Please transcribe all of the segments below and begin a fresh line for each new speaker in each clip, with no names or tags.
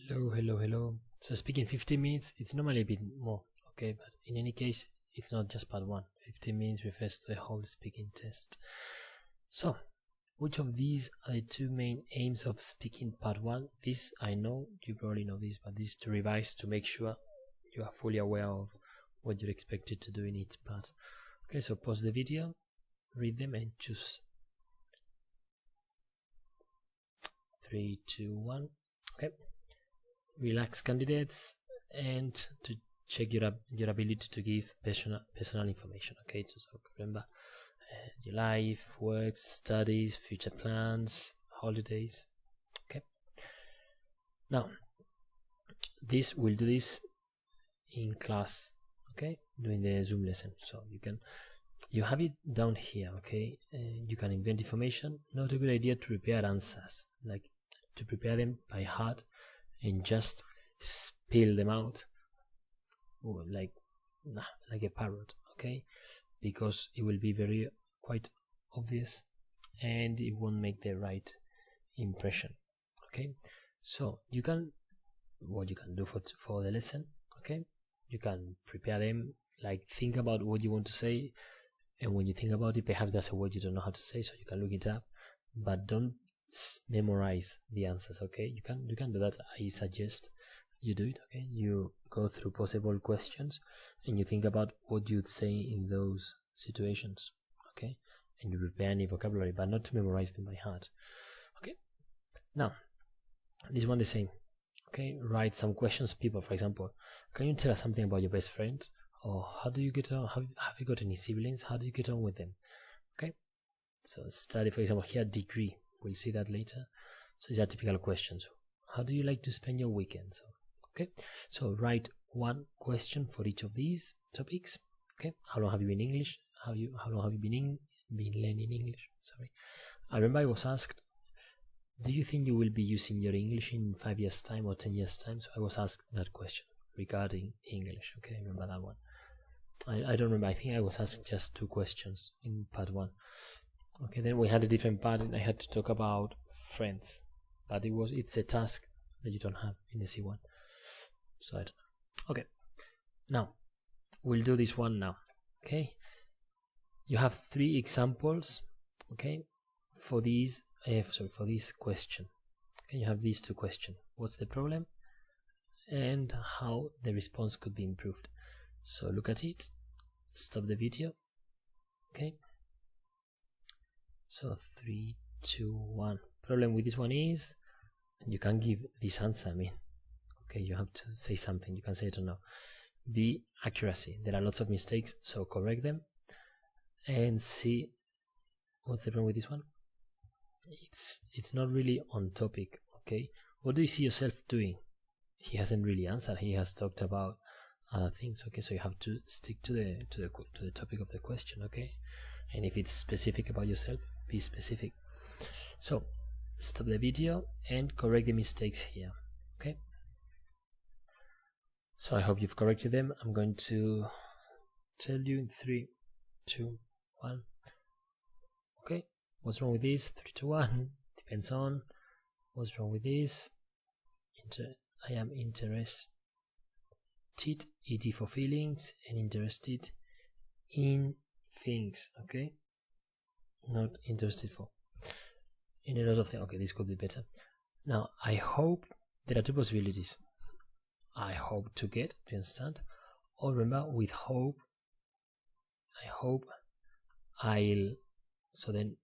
Hello. So speaking 15 minutes, it's normally a bit more, okay? But in any case, it's not just part 1. 15 minutes refers to the whole speaking test. So, which of these are the two main aims of speaking part 1? This, I know, you probably know this, but this is to revise to make sure you are fully aware of what you're expected to do in each part. Okay, so pause the video, read them and choose. 3, 2, 1. Okay. Relax candidates and to check your ability to give personal information. Okay, so remember your life, work, studies, future plans, holidays. Okay. Now, we'll do this in class. Okay, doing the Zoom lesson. So you have it down here. Okay, you can invent information. Not a good idea to prepare answers, like to prepare them by heart and just spill them out like a parrot, okay? Because it will be quite obvious and it won't make the right impression, okay? So what you can do for the lesson, okay? You can prepare them, like think about what you want to say, and when you think about it, perhaps there's a word you don't know how to say, so you can look it up, but don't memorize the answers. Okay, you can do that. I suggest you do it. Okay, you go through possible questions and you think about what you'd say in those situations. Okay, and you prepare any vocabulary, but not to memorize them by heart. Okay, now this one the same. Okay, write some questions. People, for example, can you tell us something about your best friend, or how do you get on? Have you got any siblings? How do you get on with them? Okay, so study, for example, here degree. We'll see that later. So these are typical questions. How do you like to spend your weekends? Okay, so write one question for each of these topics. Okay, how long have you been English? How long have you been learning English? Sorry, I remember I was asked, do you think you will be using your English in 5 years' time or 10 years' time? So I was asked that question regarding English. Okay, I remember that one. I don't remember. I think I was asked just 2 questions in part 1. Okay, then we had a different part and I had to talk about friends, but it's a task that you don't have in the C1, so I don't know. Okay, now we'll do this one now. Okay, you have 3 examples. Okay, for this question. Okay, you have these 2 questions. What's the problem and how the response could be improved. So look at it, stop the video. Okay, so 3, 2, 1. Problem with this one is you can't give this answer. I mean, okay, you have to say something. You can say, I don't know. B, accuracy. There are lots of mistakes, so correct them. And C, what's the problem with this one? It's not really on topic. Okay, what do you see yourself doing? He hasn't really answered. He has talked about other things. Okay, so you have to stick to the topic of the question. Okay, and if it's specific about yourself, be specific. So stop the video and correct the mistakes here. Okay, so I hope you've corrected them. I'm going to tell you in 3, 2, 1. Okay, what's wrong with this? 3, 2, 1. Depends on what's wrong with this. I am interested, ED for feelings, and interested in things. Okay, not interested for in a lot of things. Okay, this could be better. Now I hope there are 2 possibilities. I hope to get, do you understand? Or remember, with hope, I hope I'll, so then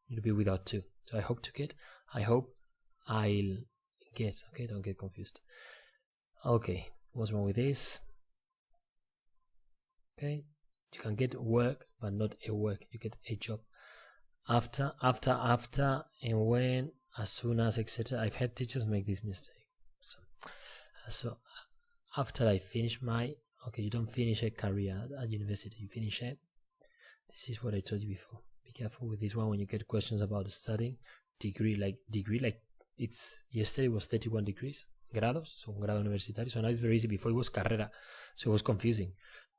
it'll be without 2. So I hope to get, I hope I'll get. Okay, don't get confused. Okay, what's wrong with this? Okay, you can get work but not a work. You get a job. After, and when, as soon as, etc. I've had teachers make this mistake. So after I finish okay, you don't finish a career at university, you finish it. This is what I told you before. Be careful with this one when you get questions about studying. Degree, like it's, yesterday was 31 degrees grados, so un grado universitario. So now it's very easy. Before it was carrera, so it was confusing.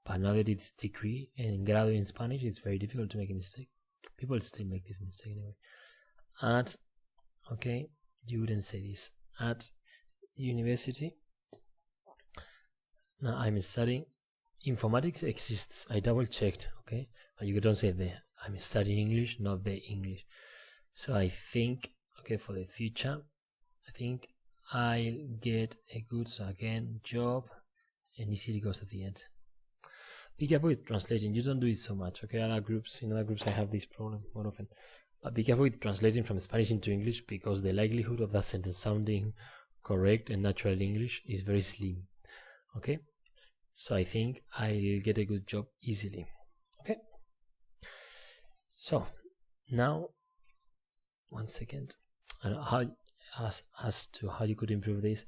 But now that it's degree and grado in Spanish, it's very difficult to make a mistake. People still make this mistake anyway. At, okay, you wouldn't say this. At university. Now I'm studying. Informatics exists. I double checked. Okay, but you don't say there. I'm studying English, not the English. So I think, okay, for the future, I think I'll get a good, so again, job, and easily goes at the end. Be careful with translating. You don't do it so much. Okay, in other groups I have this problem more often. But be careful with translating from Spanish into English, because the likelihood of that sentence sounding correct and natural English is very slim. Okay, so I think I'll get a good job easily. Okay, so now 1 second. And how as to how you could improve this,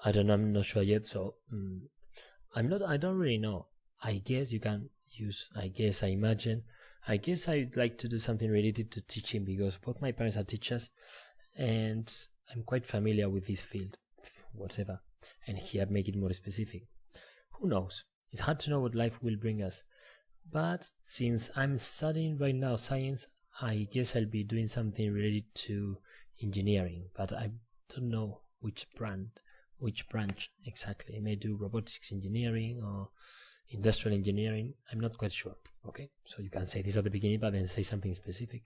I don't know. I'm not sure yet. So I don't really know. I guess you can use. I guess I'd like to do something related to teaching, because both my parents are teachers, and I'm quite familiar with this field, whatever. And here, make it more specific. Who knows? It's hard to know what life will bring us. But since I'm studying right now science, I guess I'll be doing something related to engineering. But I don't know which branch exactly. I may do robotics engineering or industrial engineering. I'm not quite sure. Okay, so you can say this at the beginning, but then say something specific,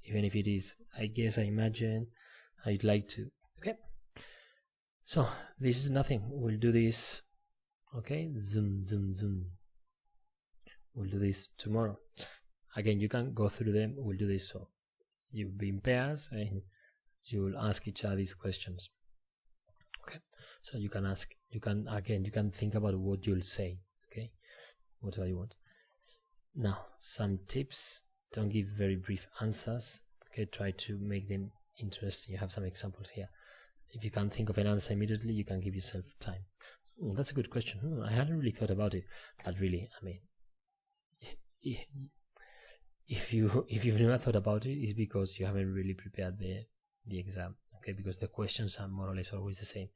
even if it is, I guess, I imagine, I'd like to. Okay, so this is nothing. We'll do this. Okay, zoom. We'll do this tomorrow. Again, you can go through them. We'll do this, so you'll be in pairs and you will ask each other these questions. Okay, so you can ask, you can think about what you'll say. Okay, whatever you want. Now, some tips. Don't give very brief answers. Okay, try to make them interesting. You have some examples here. If you can't think of an answer immediately, you can give yourself time. That's a good question. I hadn't really thought about it, but really, I mean, if you've never thought about it, it's because you haven't really prepared the exam. Okay, because the questions are more or less always the same.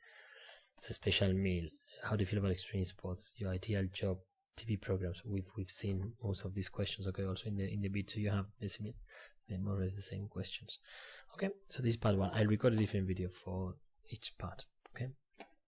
It's a special meal. How do you feel about extreme sports? Your ideal job, TV programs. We've seen most of these questions. Okay, also in the B2 you have more or less the same questions. Okay, so this is part 1. I'll record a different video for each part. Okay,